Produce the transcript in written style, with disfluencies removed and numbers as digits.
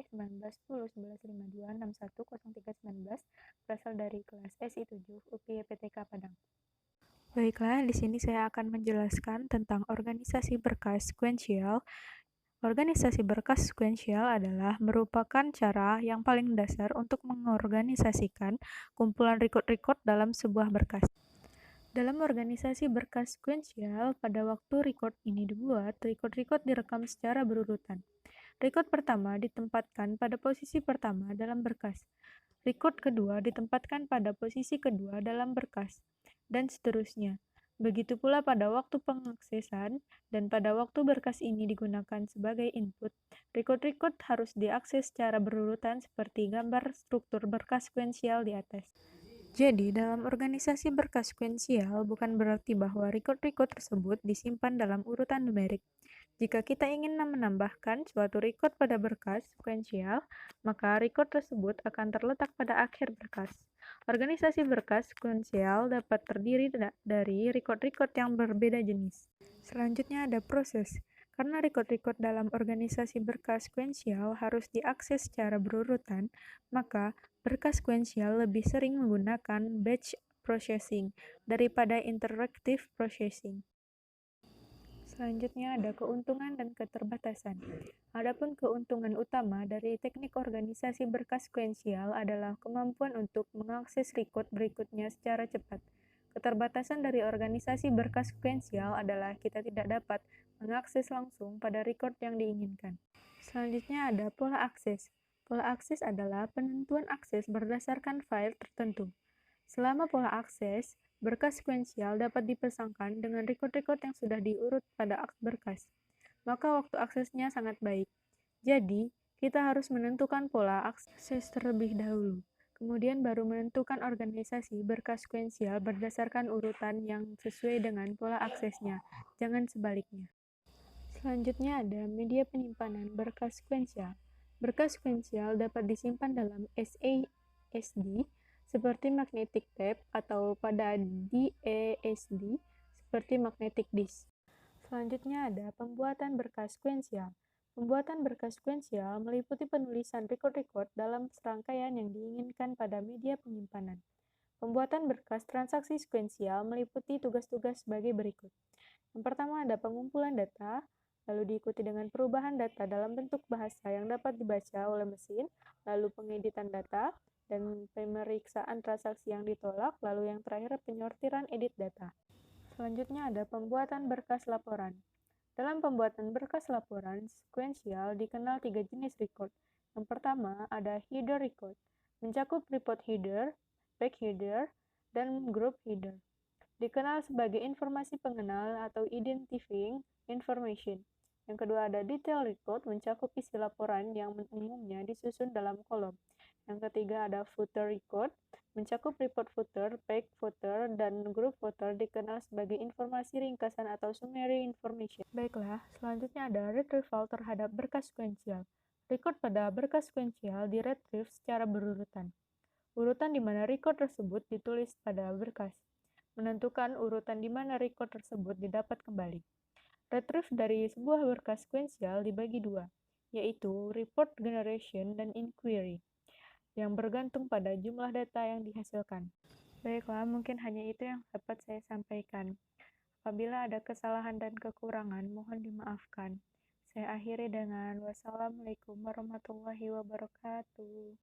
19 10 1152 61 03 19 berasal dari kelas SI7 UPY PTK Padang. Baiklah, di sini saya akan menjelaskan tentang organisasi berkas sekuensial. Organisasi berkas sekuensial adalah merupakan cara yang paling dasar untuk mengorganisasikan kumpulan record-record dalam sebuah berkas. Dalam organisasi berkas sekuensial, pada waktu record ini dibuat, record-record direkam secara berurutan. Record pertama ditempatkan pada posisi pertama dalam berkas. Record kedua ditempatkan pada posisi kedua dalam berkas, dan seterusnya. Begitu pula pada waktu pengaksesan, dan pada waktu berkas ini digunakan sebagai input, record-record harus diakses secara berurutan seperti gambar struktur berkas sekuensial di atas. Jadi, dalam organisasi berkas sekuensial bukan berarti bahwa record-record tersebut disimpan dalam urutan numerik. Jika kita ingin menambahkan suatu record pada berkas sekuensial, maka record tersebut akan terletak pada akhir berkas. Organisasi berkas sekuensial dapat terdiri dari record-record yang berbeda jenis. Selanjutnya ada proses. Karena record-record dalam organisasi berkas sekuensial harus diakses secara berurutan, maka berkas sekuensial lebih sering menggunakan batch processing daripada interactive processing. Selanjutnya ada keuntungan dan keterbatasan. Adapun keuntungan utama dari teknik organisasi berkas sekuensial adalah kemampuan untuk mengakses record berikutnya secara cepat. Keterbatasan dari organisasi berkas sekuensial adalah kita tidak dapat mengakses langsung pada record yang diinginkan. Selanjutnya ada pola akses. Pola akses adalah penentuan akses berdasarkan file tertentu. Selama pola akses, berkas sekuensial dapat dipasangkan dengan record-record yang sudah diurut pada berkas. Maka waktu aksesnya sangat baik. Jadi, kita harus menentukan pola akses terlebih dahulu. Kemudian baru menentukan organisasi berkas sekuensial berdasarkan urutan yang sesuai dengan pola aksesnya, jangan sebaliknya. Selanjutnya ada media penyimpanan berkas sekuensial. Berkas sekuensial dapat disimpan dalam SASD seperti magnetic tape atau pada DASD seperti magnetic disk. Selanjutnya ada pembuatan berkas sekuensial. Pembuatan berkas sekuensial meliputi penulisan record-record dalam serangkaian yang diinginkan pada media penyimpanan. Pembuatan berkas transaksi sekuensial meliputi tugas-tugas sebagai berikut. Yang pertama ada pengumpulan data, lalu diikuti dengan perubahan data dalam bentuk bahasa yang dapat dibaca oleh mesin, lalu pengeditan data, dan pemeriksaan transaksi yang ditolak, lalu yang terakhir penyortiran edit data. Selanjutnya ada pembuatan berkas laporan. Dalam pembuatan berkas laporan sekuensial dikenal 3 jenis record. Yang pertama ada header record, mencakup report header, back header, dan group header. Dikenal sebagai informasi pengenal atau identifying information. Yang kedua ada detail record, mencakup isi laporan yang umumnya disusun dalam kolom. Yang ketiga ada footer record, mencakup report footer, back footer, dan group footer dikenal sebagai informasi ringkasan atau summary information. Baiklah, selanjutnya ada retrieval terhadap berkas sekuensial. Record pada berkas sekuensial diretrieve secara berurutan. Urutan di mana record tersebut ditulis pada berkas. Menentukan urutan di mana record tersebut didapat kembali. Retrieve dari sebuah berkas sekuensial dibagi dua, yaitu report generation dan inquiry, yang bergantung pada jumlah data yang dihasilkan. Baiklah, mungkin hanya itu yang dapat saya sampaikan. Apabila ada kesalahan dan kekurangan, mohon dimaafkan. Saya akhiri dengan wassalamualaikum warahmatullahi wabarakatuh.